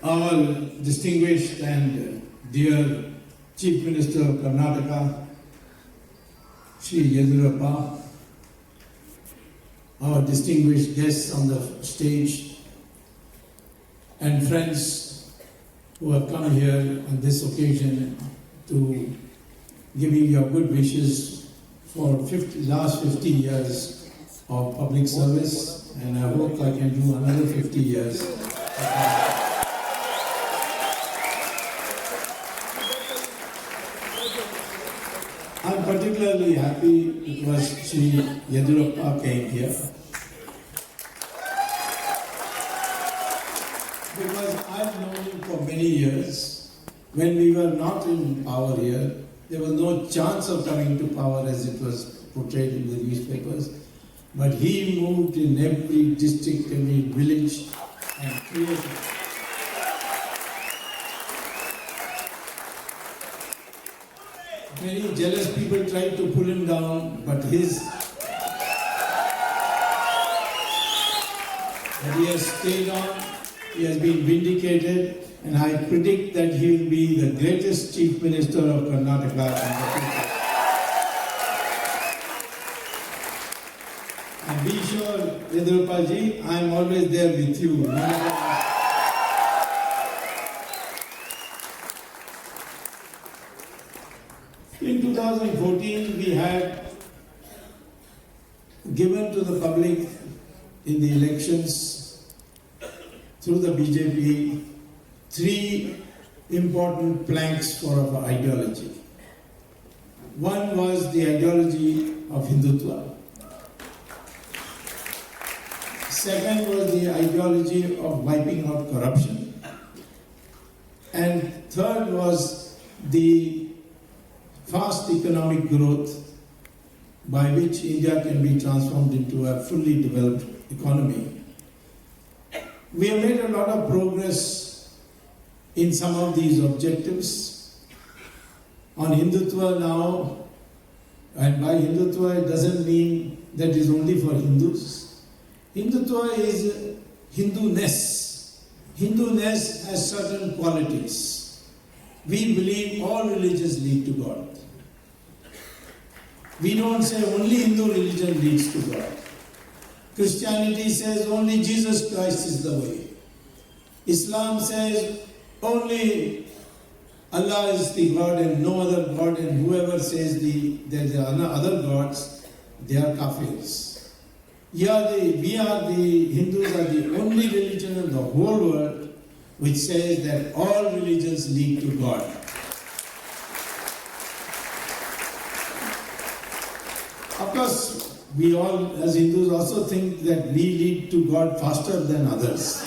our distinguished and dear Chief Minister of Karnataka, Shri Yediyurappa, our distinguished guests on the stage, and friends who have come here on this occasion to give me your good wishes for last 50 years of public service, and I hope I can do another 50 years. I'm particularly happy because Shri Yediyurappa came here. Because I've known him for many years. When we were not in power here, there was no chance of coming to power as it was portrayed in the newspapers. But he moved in every district, every village, and created. Many jealous people tried to pull him down, but he has stayed on, he has been vindicated, and I predict that he will be the greatest Chief Minister of Karnataka in the future. And be sure, Yediyurappa ji, I am always there with you. In 2014, we had given to the public in the elections through the BJP 3 important planks for our ideology. One was the ideology of Hindutva. Second was the ideology of wiping out corruption. And third was the fast economic growth by which India can be transformed into a fully developed economy. We have made a lot of progress in some of these objectives. On Hindutva now, and by Hindutva it doesn't mean that it is only for Hindus. Hindutva is Hindu-ness. Hindu-ness has certain qualities. We believe all religions lead to God. We don't say only Hindu religion leads to God. Christianity says only Jesus Christ is the way. Islam says only Allah is the God and no other God, and whoever says there are other gods, they are kafirs. We are the Hindus are the only religion in the whole world which says that all religions lead to God. Of course, we all as Hindus also think that we lead to God faster than others.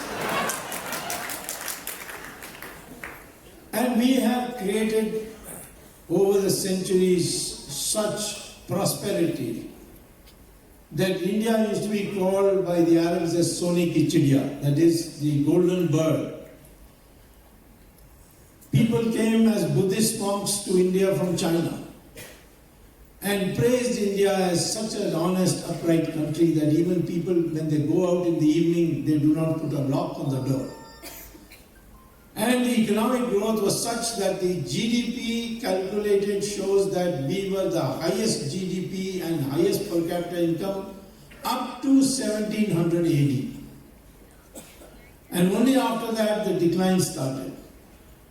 And we have created over the centuries such prosperity that India used to be called by the Arabs as Sone ki Chidiya, that is the golden bird. People came as Buddhist monks to India from China and praised India as such an honest, upright country that even people, when they go out in the evening, they do not put a lock on the door. And the economic growth was such that the GDP calculated shows that we were the highest GDP and highest per capita income up to 1700 AD. And only after that the decline started.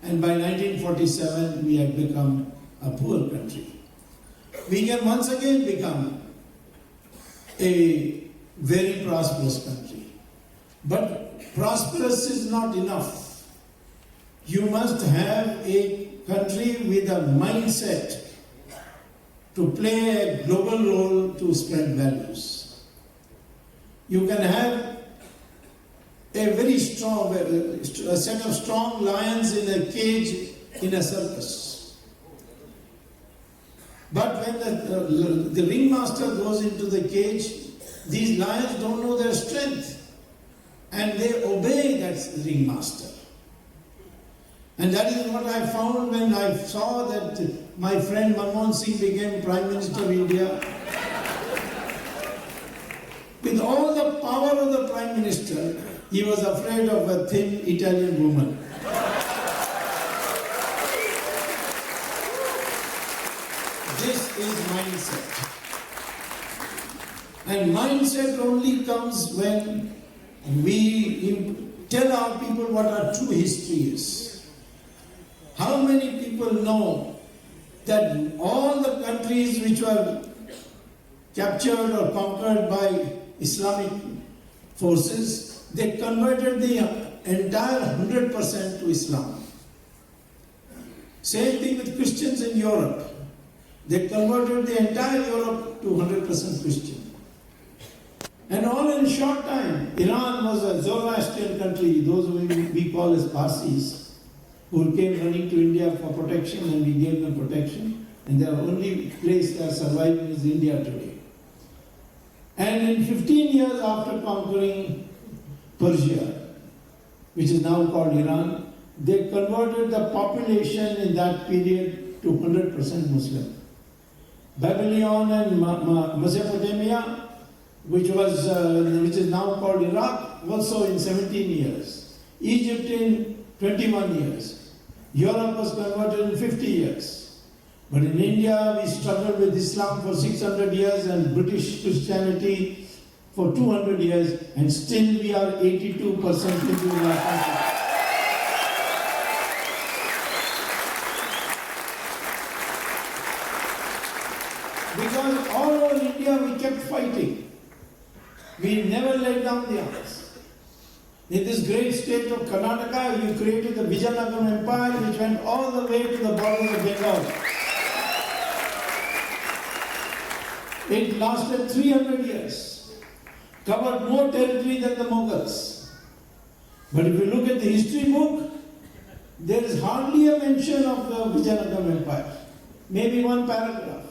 And by 1947 we had become a poor country. We can once again become a very prosperous country. But prosperous is not enough. You must have a country with a mindset to play a global role to spread values. You can have a very strong, a set of strong lions in a cage in a circus. But when the ringmaster goes into the cage, these lions don't know their strength and they obey that ringmaster. And that is what I found when I saw that my friend Manmohan Singh became Prime Minister of India. With all the power of the Prime Minister, he was afraid of a thin Italian woman. mindset only comes when we tell our people what our true history is. How many people know that all the countries which were captured or conquered by Islamic forces, they converted the entire 100% to Islam. Same thing with Christians in Europe. They converted the entire Europe to 100% Christian. And all in a short time. Iran was a Zoroastrian country, those we call as Parsis, who came running to India for protection, and we gave them protection. And the only place they are surviving is India today. And in 15 years after conquering Persia, which is now called Iran, they converted the population in that period to 100% Muslim. Babylon and Mesopotamia, which is now called Iraq, also in 17 years. Egypt in 21 years. Europe was converted in 50 years. But in India, we struggled with Islam for 600 years and British Christianity for 200 years, and still we are 82% Hindu in our country. Because all over India we kept fighting. We never laid down the arms. In this great state of Karnataka, you created the Vijayanagara Empire, which went all the way to the borders of Bengal. It lasted 300 years, covered more territory than the Mughals. But if you look at the history book, there is hardly a mention of the Vijayanagara Empire, maybe one paragraph.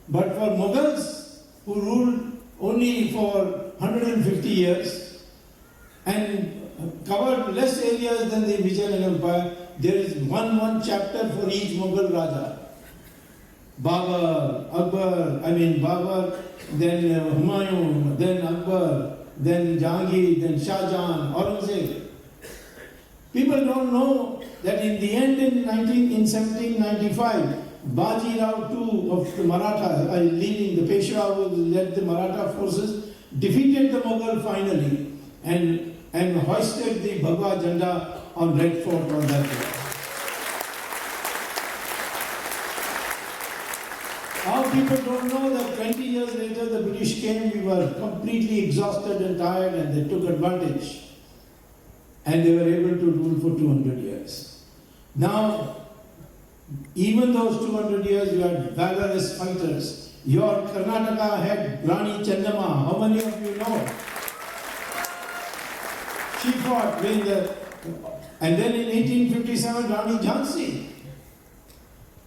But for Mughals, who ruled only for 150 years and covered less areas than the Vijayanagara Empire, there is one chapter for each Mughal Raja. Babur, then Humayun, then Akbar, then Jahangir, then Shah Jahan, Aurangzeb. People don't know that in the end, in 1795, Baji Rao II of the Maratha, leading the Peshwa who led the Maratha forces, defeated the Mughal finally and hoisted the Bhagwa Janda on Red Fort on that day. Our people don't know that 20 years later the British came, we were completely exhausted and tired, and they took advantage. And they were able to rule for 200 years. Now, even those 200 years, you had valorous fighters. Your Karnataka had Rani Chennamma. How many of you know? She fought and then in 1857, Rani Jhansi.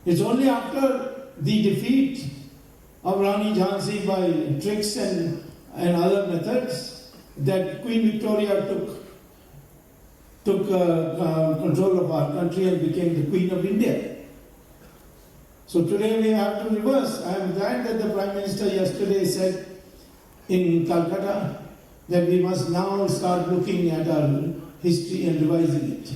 It's only after the defeat of Rani Jhansi by tricks and other methods that Queen Victoria took control of our country and became the Queen of India. So today we have to reverse. I am glad that the Prime Minister yesterday said in Calcutta that we must now start looking at our history and revising it.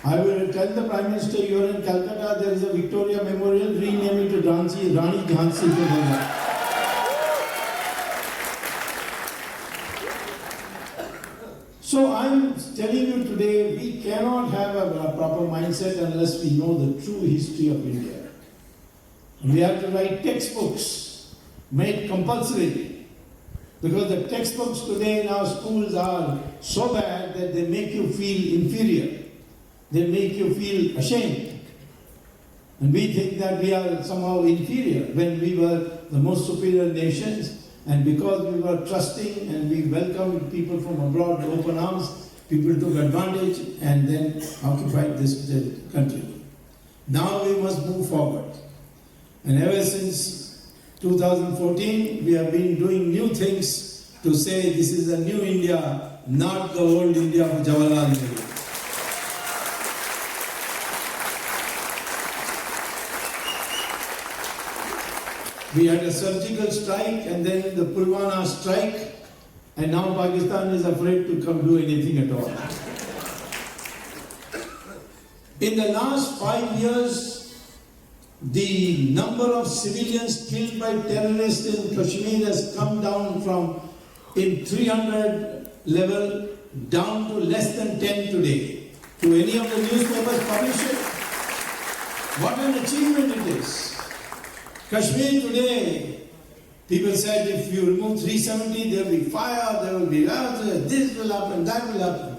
I will tell the Prime Minister, you are in Calcutta, there is a Victoria Memorial, rename it to Rani Jhansi. So I'm telling you today, we cannot have a proper mindset unless we know the true history of India. We have to write textbooks, made compulsory. Because the textbooks today in our schools are so bad that they make you feel inferior. They make you feel ashamed. And we think that we are somehow inferior when we were the most superior nations. And because we were trusting and we welcomed people from abroad with open arms, people took advantage and then occupied this country. Now we must move forward. And ever since 2014, we have been doing new things to say this is a new India, not the old India of Jawaharlal Nehru. We had a surgical strike and then the Pulwama strike, and now Pakistan is afraid to come do anything at all. In the last 5 years, the number of civilians killed by terrorists in Kashmir has come down from in 300 level down to less than 10 today. Do any of the newspapers publish it? What an achievement it is. Kashmir today, people said if you remove 370, there will be fire, there will be this will happen, that will happen.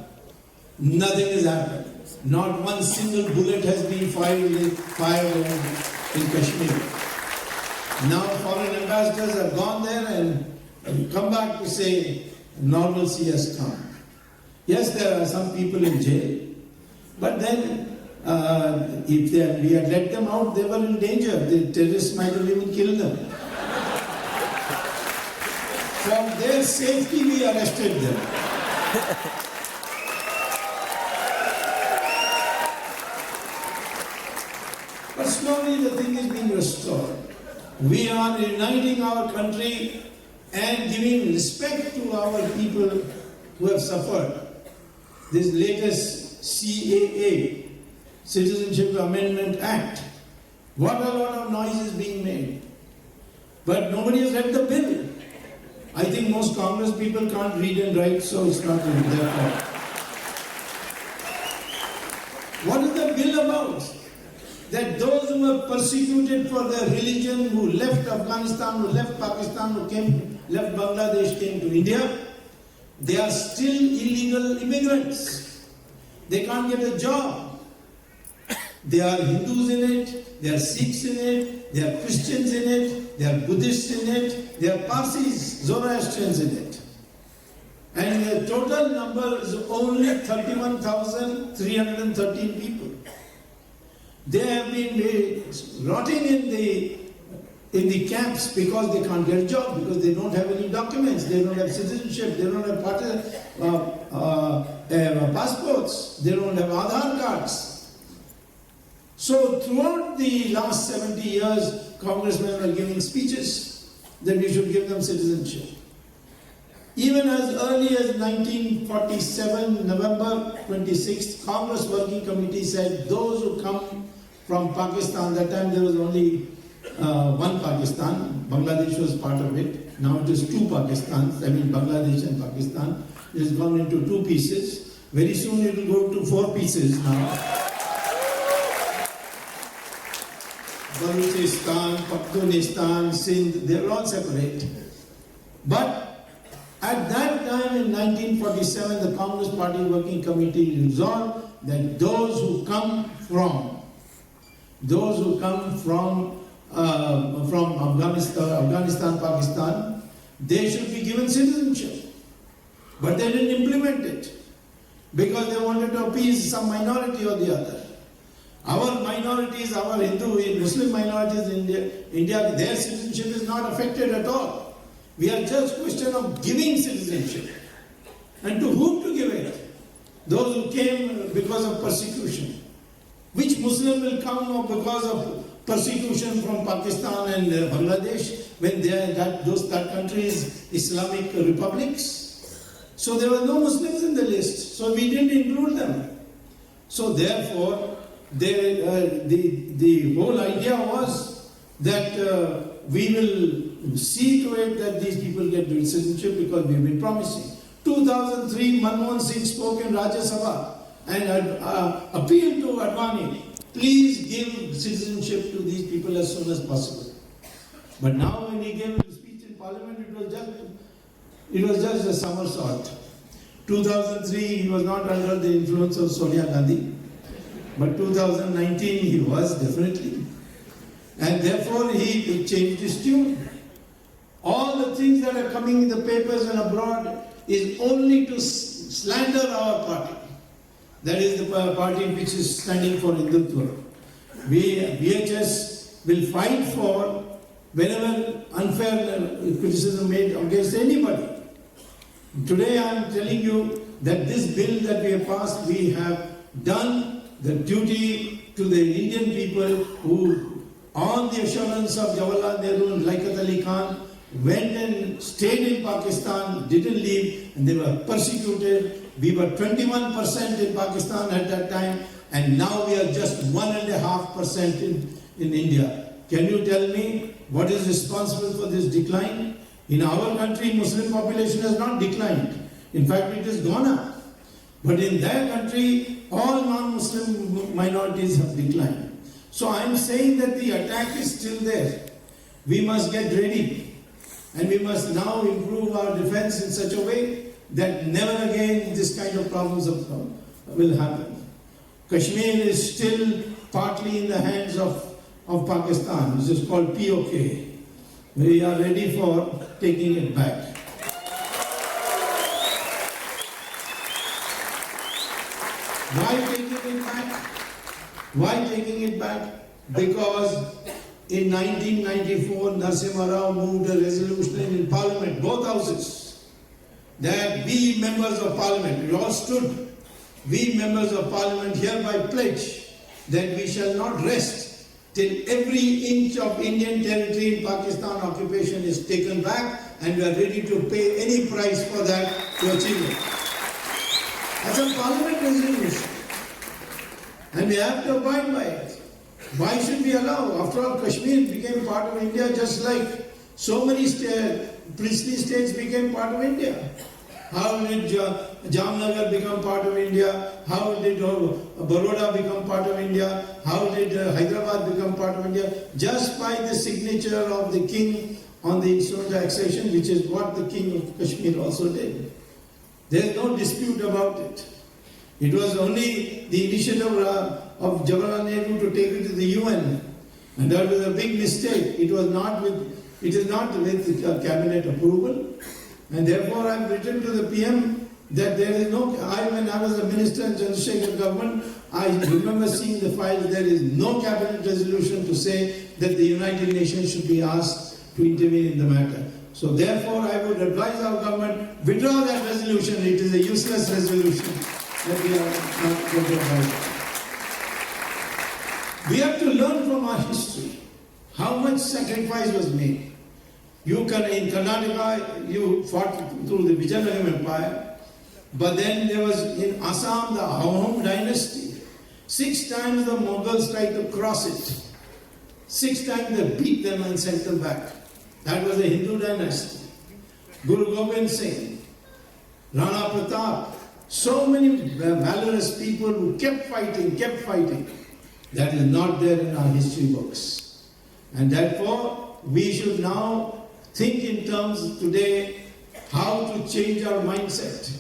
Nothing has happened. Not one single bullet has been fired in Kashmir. Now foreign ambassadors have gone there and come back to say normalcy has come. Yes, there are some people in jail, but then if we had let them out, they were in danger. The terrorists might have even killed them. For their safety, we arrested them. But slowly the thing is being restored. We are uniting our country and giving respect to our people who have suffered. This latest CAA, Citizenship Amendment Act, what a lot of noise is being made. But nobody has read the bill. I think most Congress people can't read and write, so it's not in their fault. What is the bill about? That those who were persecuted for their religion, who left Afghanistan, who left Pakistan, who left Bangladesh, came to India, they are still illegal immigrants. They can't get a job. There are Hindus in it, there are Sikhs in it, there are Christians in it, there are Buddhists in it, there are Parsis, Zoroastrians in it. And the total number is only 31,313 people. They have been rotting in the camps because they can't get a job, because they don't have any documents, they don't have citizenship, they don't have passports, they don't have Aadhaar cards. So throughout the last 70 years, congressmen were giving speeches that we should give them citizenship. Even as early as 1947, November 26th, Congress Working Committee said those who come from Pakistan, that time there was only one Pakistan, Bangladesh was part of it, now it is two Pakistans, Bangladesh and Pakistan. It has gone into two pieces. Very soon it will go to 4 pieces now. Balochistan, Pakhtunistan, Sindh, they are all separate. But at that time in 1947, the Congress Party Working Committee resolved that those who come from Afghanistan, Pakistan, they should be given citizenship. But they didn't implement it because they wanted to appease some minority or the other. Our minorities, our Hindu, Muslim minorities in India, their citizenship is not affected at all. We are just a question of giving citizenship. And to whom to give it? Those who came because of persecution. Which Muslim will come because of persecution from Pakistan and Bangladesh when that country is Islamic republics? So there were no Muslims in the list, so we didn't include them. So therefore, the whole idea was that we will see to it that these people get dual citizenship because we've been promising. 2003, Manmohan Singh spoke in Rajya Sabha and appealed to Advani, please give citizenship to these people as soon as possible. But now when he gave his speech in Parliament, it was just a somersault. 2003, he was not under the influence of Sonia Gandhi. But 2019 he was definitely. And therefore he changed his tune. All the things that are coming in the papers and abroad is only to slander our party. That is the party which is standing for Hindutva. VHS will fight for whenever unfair criticism made against anybody. Today I am telling you that this bill that we have passed, we have done the duty to the Indian people who, on the assurance of Jawaharlal Nehru and Liaquat Ali Khan, went and stayed in Pakistan, didn't leave, and they were persecuted. We were 21% in Pakistan at that time. and now we are just 1.5% in India. Can you tell me what is responsible for this decline? In our country, Muslim population has not declined. In fact, it has gone up. But in their country, all non-Muslim minorities have declined. So I am saying that the attack is still there. We must get ready. And we must now improve our defense in such a way that never again this kind of problems will happen. Kashmir is still partly in the hands of Pakistan, which is called POK. We are ready for taking it back. Why taking it back? Why taking it back? Because in 1994, Narasimha Rao moved a resolution in Parliament, both houses, that we members of Parliament, we all stood, we members of Parliament hereby pledge that we shall not rest till every inch of Indian territory in Pakistan occupation is taken back, and we are ready to pay any price for that to achieve it. That's a Parliament resolution. And we have to abide by it. Why should we allow? After all, Kashmir became part of India just like so many princely states became part of India. How did Jamnagar become part of India? How did Baroda become part of India? How did Hyderabad become part of India? Just by the signature of the king on the instrument of taxation, which is what the king of Kashmir also did. There is no dispute about it. It was only the initiative of Jawaharlal Nehru to take it to the UN, and that was a big mistake. It is not with cabinet approval. And therefore, I have written to the PM that there is no, when I was a minister in Chandrasekhar government, I remember seeing the files, there is no cabinet resolution to say that the United Nations should be asked to intervene in the matter. So therefore, I would advise our government, withdraw that resolution. It is a useless resolution that we are not going to abide by. We have to learn from our history how much sacrifice was made. In Karnataka, you fought through the Vijayanagara Empire, but then there was in Assam the Ahom dynasty. 6 times the Mughals tried to cross it. 6 times they beat them and sent them back. That was the Hindu dynasty. Guru Gobind Singh, Rana Pratap, so many valorous people who kept fighting. That is not there in our history books. And therefore, we should now think in terms today how to change our mindset,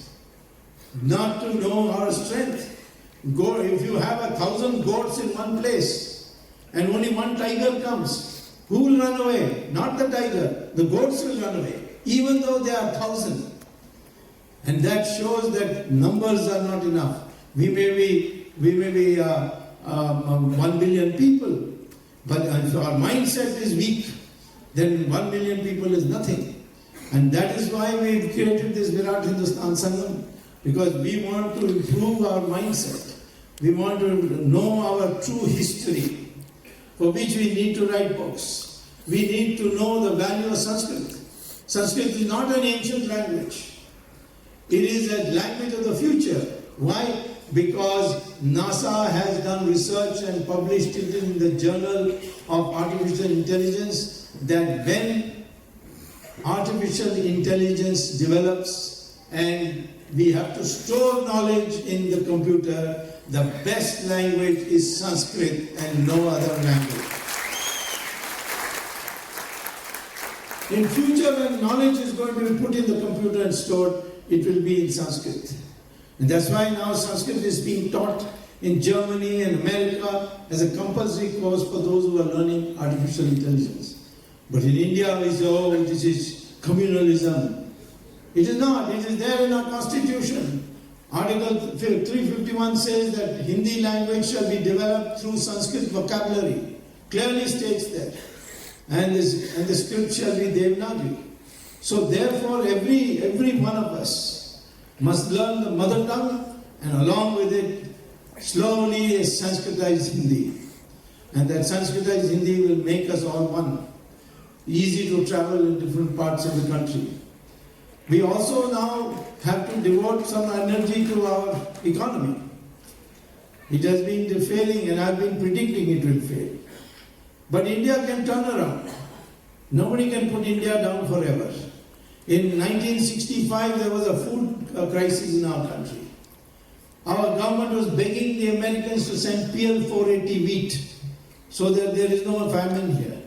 not to know our strength. If you have 1,000 goats in one place and only one tiger comes, who will run away? Not the tiger, the goats will run away, even though there are 1,000. And that shows that numbers are not enough. We may be 1 billion people, but if our mindset is weak, then 1 million people is nothing. And that is why we created this Virat Hindustan Sangam, because we want to improve our mindset. We want to know our true history, for which we need to write books. We need to know the value of Sanskrit. Sanskrit is not an ancient language. It is a language of the future. Why? Because NASA has done research and published it in the Journal of Artificial Intelligence, that when artificial intelligence develops and we have to store knowledge in the computer, the best language is Sanskrit and no other language. In future, when knowledge is going to be put in the computer and stored, it will be in Sanskrit. And that's why now Sanskrit is being taught in Germany and America as a compulsory course for those who are learning artificial intelligence. But in India, we say, oh, this is communalism. It is not. It is there in our constitution. Article 351 says that Hindi language shall be developed through Sanskrit vocabulary. Clearly states that. And the script shall be Devanagari. So therefore, every one of us must learn the mother tongue, and along with it, slowly Sanskritized Hindi. And that Sanskritized Hindi will make us all one. Easy to travel in different parts of the country. We also now have to devote some energy to our economy. It has been failing, and I've been predicting it will fail. But India can turn around. Nobody can put India down forever. In 1965, there was a food crisis in our country. Our government was begging the Americans to send PL 480 wheat so that there is no famine here.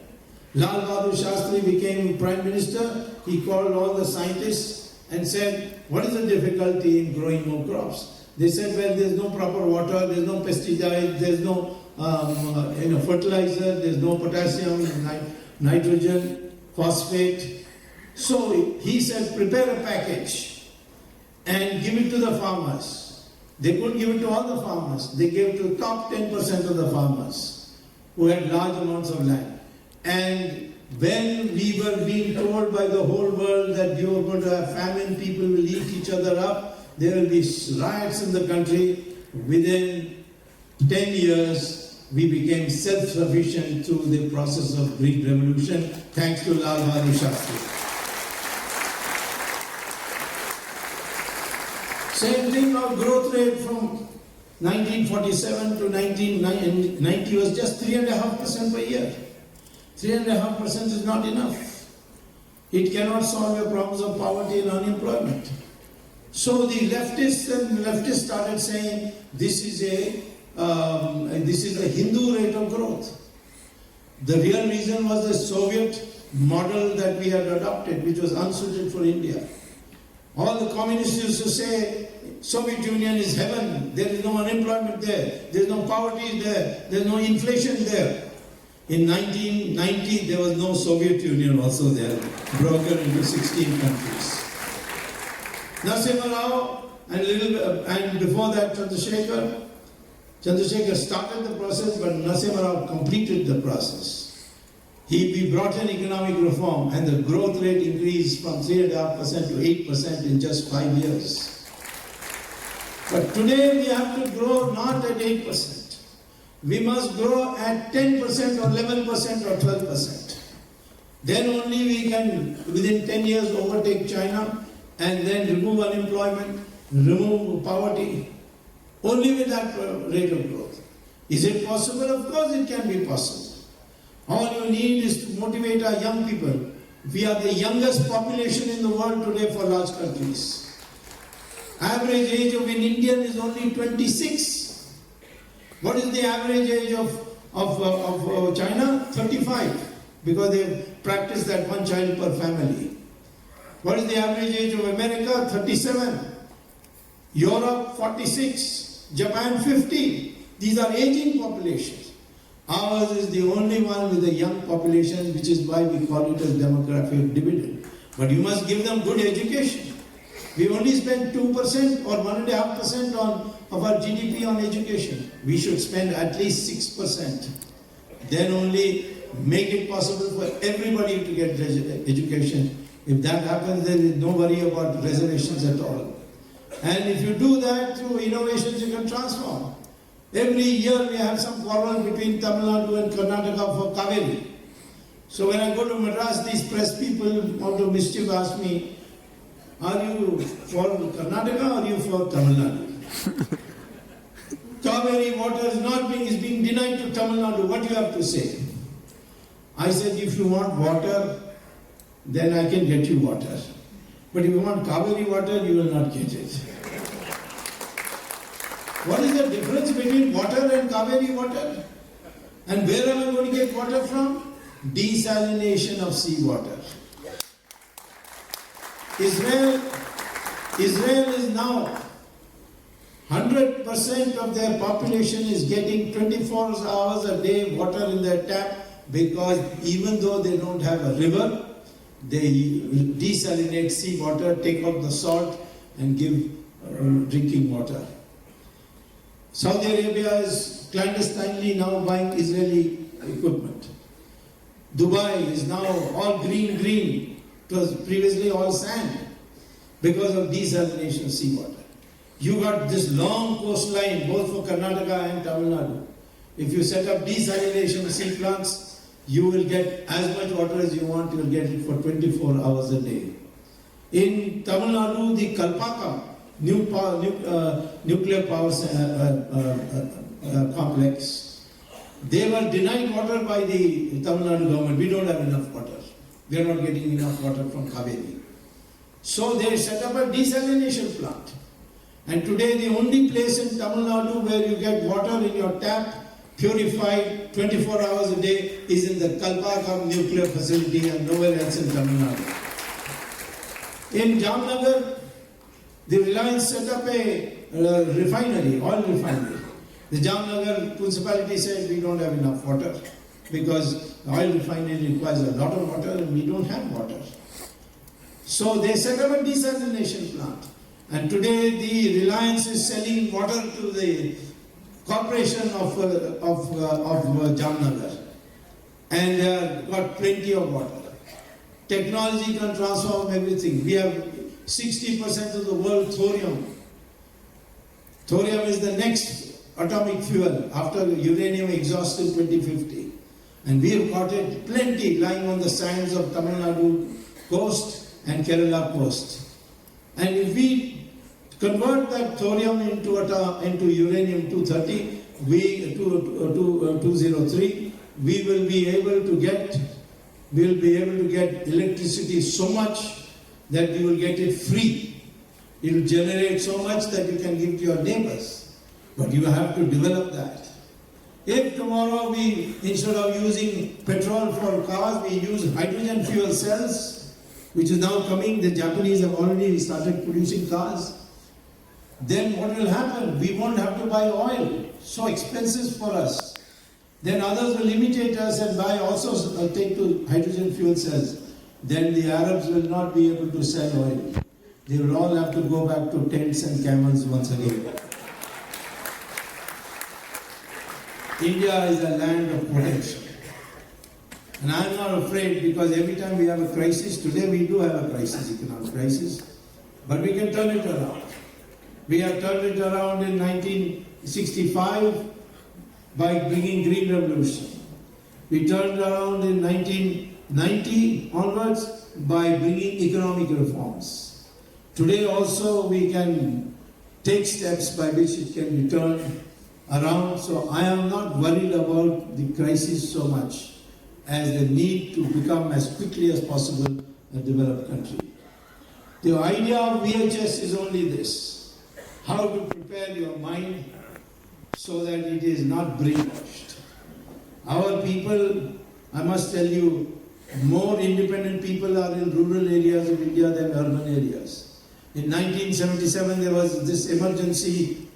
Lal Bahadur Shastri became Prime Minister. He called all the scientists and said, what is the difficulty in growing more crops? They said, well, there's no proper water, there's no pesticide, there's no fertilizer, there's no potassium, nitrogen, phosphate. So he said, prepare a package and give it to the farmers. They couldn't give it to all the farmers. They gave it to top 10% of the farmers who had large amounts of land. And when we were being told by the whole world that you are going to have famine, people will eat each other up, there will be riots in the country, within 10 years, we became self-sufficient through the process of Greek Revolution, thanks to Lal Bahadur Shastri. Same thing, our growth rate from 1947 to 1990 was just 3.5% per year. 3.5% is not enough. It cannot solve your problems of poverty and unemployment. So the leftists started saying this is a Hindu rate of growth. The real reason was the Soviet model that we had adopted, which was unsuited for India. All the communists used to say, Soviet Union is heaven, there is no unemployment there, there is no poverty there, there is no inflation there. In 1990, there was no Soviet Union also there, broken into 16 countries. Narasimha Rao and before that Chandrasekhar started the process, but Narasimha Rao completed the process. We brought in economic reform and the growth rate increased from 3.5% to 8% in just 5 years. But today we have to grow not at 8%. We must grow at 10% or 11% or 12%. Then only we can, within 10 years, overtake China and then remove unemployment, remove poverty. Only with that rate of growth. Is it possible? Of course it can be possible. All you need is to motivate our young people. We are the youngest population in the world today for large countries. Average age of an Indian is only 26. What is the average age of China? 35. Because they practice that one child per family. What is the average age of America? 37. Europe 46. Japan 50. These are aging populations. Ours is the only one with a young population, which is why we call it as demographic dividend. But you must give them good education. We only spend 2% or 1.5% of our GDP on education. We should spend at least 6%. Then only make it possible for everybody to get education. If that happens, there is no worry about reservations at all. And if you do that through innovations, you can transform. Every year we have some quarrel between Tamil Nadu and Karnataka for Kaveri. So when I go to Madras, these press people out of mischief ask me, are you for Karnataka or are you for Tamil Nadu? Kaveri water is being denied to Tamil Nadu. What do you have to say? I said, if you want water, then I can get you water. But if you want Kaveri water, you will not get it. What is the difference between water and Kaveri water? And where am I going to get water from? Desalination of seawater. Israel is now 100% of their population is getting 24 hours a day water in their tap, because even though they don't have a river, they desalinate seawater, take out the salt and give drinking water. Saudi Arabia is clandestinely now buying Israeli equipment. Dubai is now all green. It was previously all sand because of desalination of seawater. You got this long coastline both for Karnataka and Tamil Nadu. If you set up desalination sea plants, you will get as much water as you want. You will get it for 24 hours a day. In Tamil Nadu, the Kalpakam nuclear power complex. They were denied water by the Tamil Nadu government. We don't have enough water. We are not getting enough water from Kaveri. So they set up a desalination plant. And today the only place in Tamil Nadu where you get water in your tap, purified 24 hours a day, is in the Kalpakam nuclear facility and nowhere else in Tamil Nadu. In Jamnagar, the Reliance set up a refinery, oil refinery. The Jamnagar municipality said we don't have enough water because the oil refinery requires a lot of water and we don't have water. So they set up a desalination plant. And today the Reliance is selling water to the corporation of Jamnagar. And they have got plenty of water. Technology can transform everything. We have 60% of the world thorium. Thorium is the next atomic fuel after uranium exhaust in 2050. And we have got it plenty lying on the sands of Tamil Nadu coast and Kerala coast. And if we convert that thorium into uranium 230, 203, we will be able to get electricity so much that you will get it free. It will generate so much that you can give to your neighbors. But you have to develop that. If tomorrow we, instead of using petrol for cars, we use hydrogen fuel cells, which is now coming, the Japanese have already started producing cars, then what will happen? We won't have to buy oil, so expensive for us. Then others will imitate us and buy also take to hydrogen fuel cells. Then the Arabs will not be able to sell oil. They will all have to go back to tents and camels once again. India is a land of potential. And I am not afraid because every time we have a crisis, today we do have a crisis, economic crisis, but we can turn it around. We have turned it around in 1965 by bringing Green Revolution. We turned around in 1990 onwards by bringing economic reforms. Today also we can take steps by which it can be turned around. So I am not worried about the crisis so much as the need to become as quickly as possible a developed country. The idea of VHS is only this: how to prepare your mind so that it is not brainwashed. Our people, I must tell you, more independent people are in rural areas of India than urban areas. In 1977, there was this emergency,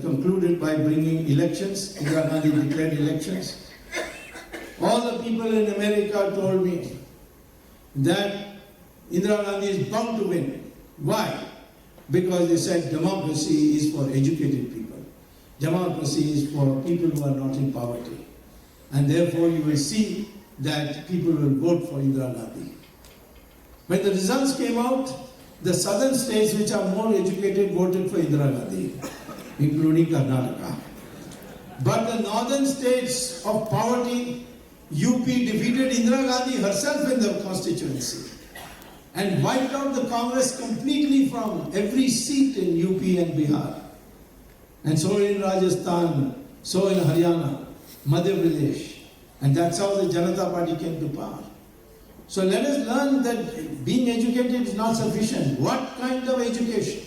concluded by bringing elections. Indira Gandhi declared elections. All the people in America told me that Indira Gandhi is bound to win. Why? Because they said democracy is for educated people. Democracy is for people who are not in poverty. And therefore you will see that people will vote for Indira Gandhi. When the results came out, the southern states which are more educated voted for Indira Gandhi, including Karnataka. But the northern states of poverty, UP defeated Indira Gandhi herself in the constituency and wiped out the Congress completely from every seat in UP and Bihar. And so in Rajasthan, so in Haryana, Madhya Pradesh. And that's how the Janata Party came to power. So let us learn that being educated is not sufficient. What kind of education?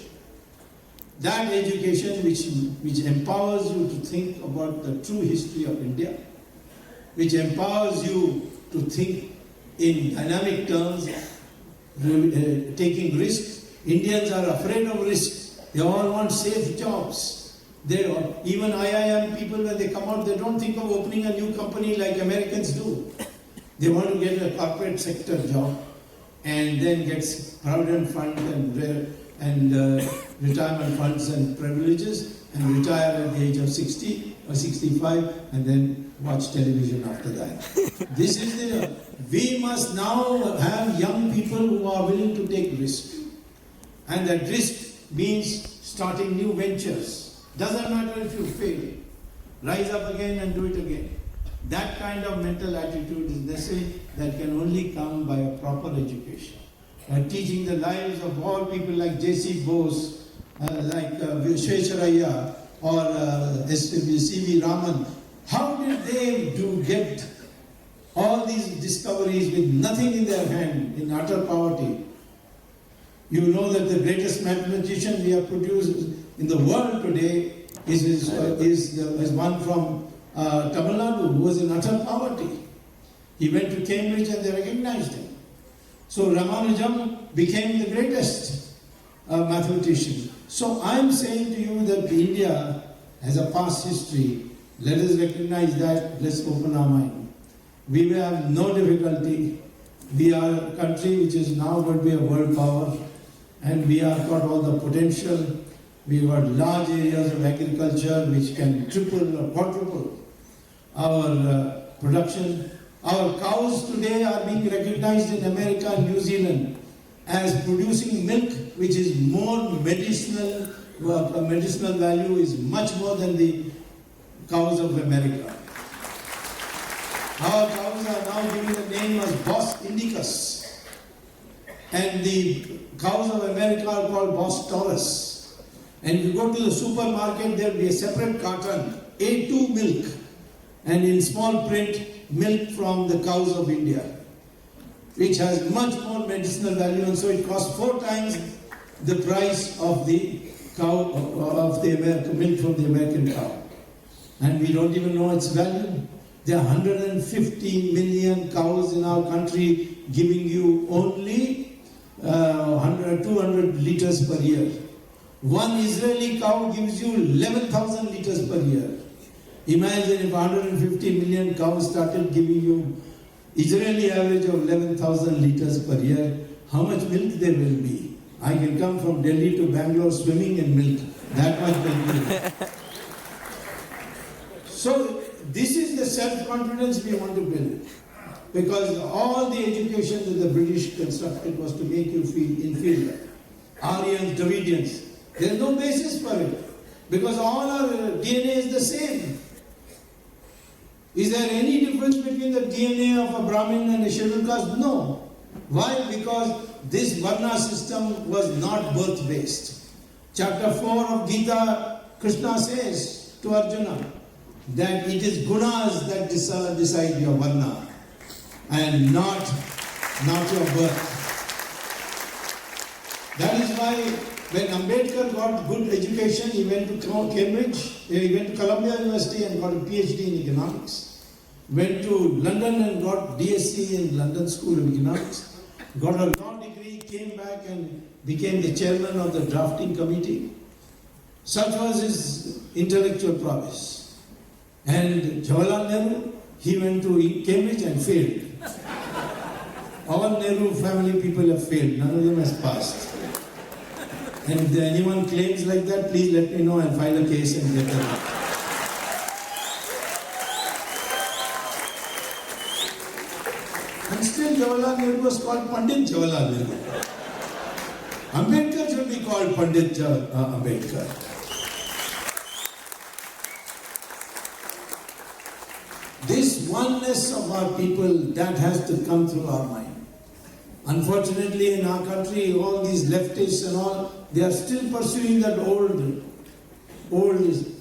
That education which empowers you to think about the true history of India, which empowers you to think in dynamic terms, taking risks. Indians are afraid of risk. They all want safe jobs. Even IIM people, when they come out, they don't think of opening a new company like Americans do. They want to get a corporate sector job and then get provident fund and retirement funds and privileges and retire at the age of 60 or 65 and then watch television after that. We must now have young people who are willing to take risk. And that risk means starting new ventures. Doesn't matter if you fail. Rise up again and do it again. That kind of mental attitude is necessary that can only come by a proper education. Teaching the lives of all people like J.C. Bose, like Vishwesvaraya, or C.V. Raman, how did they get all these discoveries with nothing in their hand, in utter poverty? You know that the greatest mathematician we have produced in the world today is one from Tamil Nadu, who was in utter poverty. He went to Cambridge and they recognized him. So Ramanujam became the greatest mathematician. So I am saying to you that India has a past history. Let us recognize that. Let's open our mind. We will have no difficulty. We are a country which is now going to be a world power, and we have got all the potential. We have got large areas of agriculture which can triple or quadruple our production. Our cows today are being recognized in America and New Zealand as producing milk which is more medicinal, medicinal value is much more than the cows of America. Our cows are now given the name as Bos Indicus, and the cows of America are called Bos Taurus. And if you go to the supermarket, there will be a separate carton, A2 milk, and in small print, milk from the cows of India, which has much more medicinal value, and so it costs 4 times the price of the cow, of the American milk from the American cow. And we don't even know its value. There are 150 million cows in our country giving you only 200 liters per year. One Israeli cow gives you 11,000 liters per year. Imagine if 150 million cows started giving you Israeli average of 11,000 liters per year, how much milk there will be? I can come from Delhi to Bangalore swimming in milk. That much milk. So this is the self-confidence we want to build. Because all the education that the British constructed was to make you feel inferior. Aryans, Dravidians. There is no basis for it. Because all our DNA is the same. Is there any difference between the DNA of a Brahmin and a scheduled caste? No. Why? Because this Varna system was not birth-based. Chapter 4 of Gita, Krishna says to Arjuna that it is gunas that decide your Varna and not your birth. That is why when Ambedkar got good education, he went to Cambridge, he went to Columbia University and got a PhD in economics. Went to London and got DSc in London School of Economics. Got a law degree, came back and became the chairman of the drafting committee. Such was his intellectual prowess. And Jawaharlal Nehru, he went to Cambridge and failed. All Nehru family people have failed, none of them has passed. And if anyone claims like that, please let me know and file a case and get them. And still Jawaharlal Nehru was called Pandit Jawaharlal Nehru. Ambedkar should be called Pandit Ambedkar. This oneness of our people, that has to come through our mind. Unfortunately, in our country, all these leftists and all, they are still pursuing that old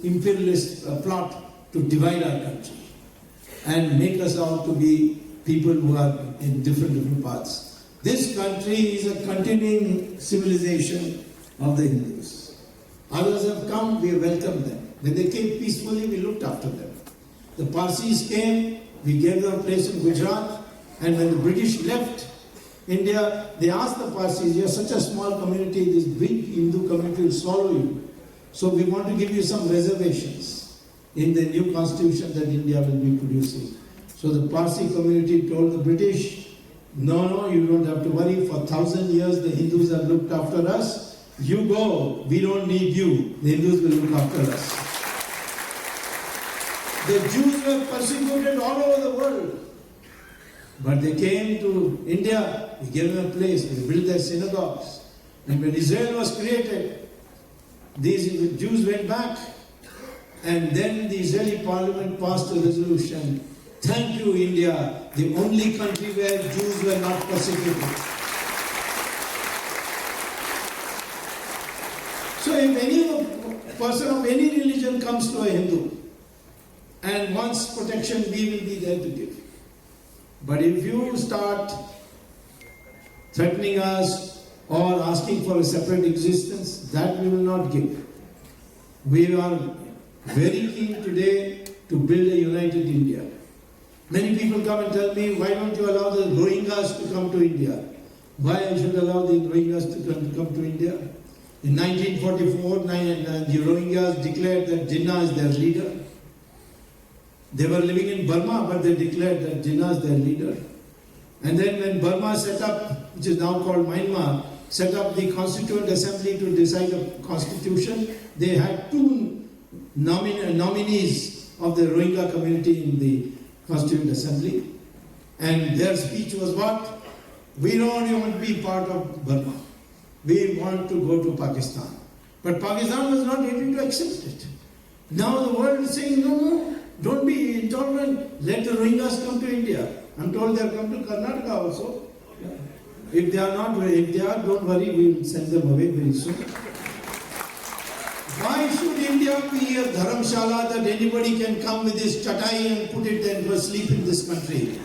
imperialist plot to divide our country and make us out to be people who are in different paths. This country is a continuing civilization of the Hindus. Others have come, we have welcomed them. When they came peacefully, we looked after them. The Parsis came, we gave them a place in Gujarat, and when the British left India, they asked the Parsis, you are such a small community, this big Hindu community will swallow you. So we want to give you some reservations in the new constitution that India will be producing. So the Parsi community told the British, no, you don't have to worry, for 1,000 years the Hindus have looked after us. You go, we don't need you, the Hindus will look after us. The Jews were persecuted all over the world. But they came to India, we gave them a place, we built their synagogues. And when Israel was created, these Jews went back. And then the Israeli parliament passed a resolution, thank you India, the only country where Jews were not persecuted. So if person of any religion comes to a Hindu and wants protection, we will be there to give. But if you start threatening us or asking for a separate existence, that we will not give. We are very keen today to build a united India. Many people come and tell me, why don't you allow the Rohingyas to come to India? Why I should allow the Rohingyas to come to India? In 1944, the Rohingyas declared that Jinnah is their leader. They were living in Burma, but they declared that Jinnah is their leader. And then when Burma set up, which is now called Myanmar, set up the Constituent Assembly to decide a constitution, they had two nominees of the Rohingya community in the Constituent Assembly. And their speech was what? We don't want to be part of Burma. We want to go to Pakistan. But Pakistan was not ready to accept it. Now the world is saying, no, don't be intolerant. Let the Rohingyas come to India. I'm told they have come to Karnataka also. If they are not, don't worry, we will send them away very soon. Why should India be a dharamshala that anybody can come with his chatai and put it and go sleep in this country?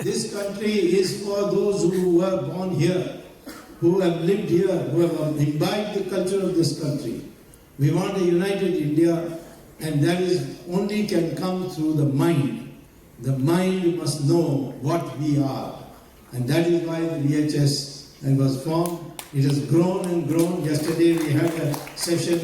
This country is for those who were born here, who have lived here, who have imbibed the culture of this country. We want a united India, and that is only can come through the mind. The mind must know what we are. And that is why the VHS was formed. It has grown and grown. Yesterday we had a session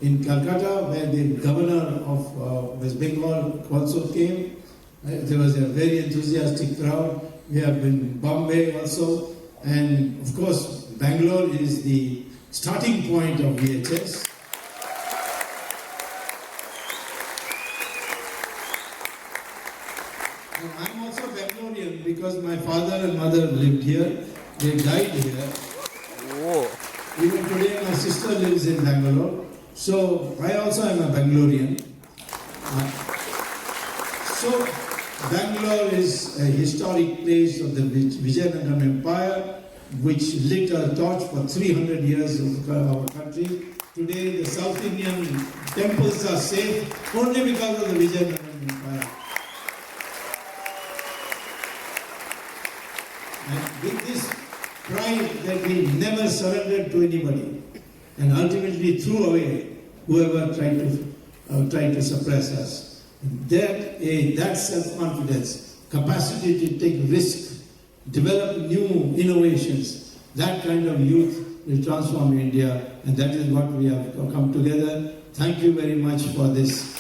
in Calcutta where the governor of West Bengal also came. There was a very enthusiastic crowd. We have been in Bombay also. And of course, Bangalore is the starting point of VHS. And I'm also Bangalorean because my father and mother lived here. They died here. Whoa. Even today my sister lives in Bangalore. So I also am a Bangalorean. So Bangalore is a historic place of the Vijayanagara Empire, which lit a torch for 300 years of our country. Today the South Indian temples are safe only because of the Vijayanagara Empire. And with this pride that we never surrendered to anybody and ultimately threw away whoever tried to suppress us. That self-confidence, capacity to take risk, develop new innovations, that kind of youth will transform India, and that is what we have come together. Thank you very much for this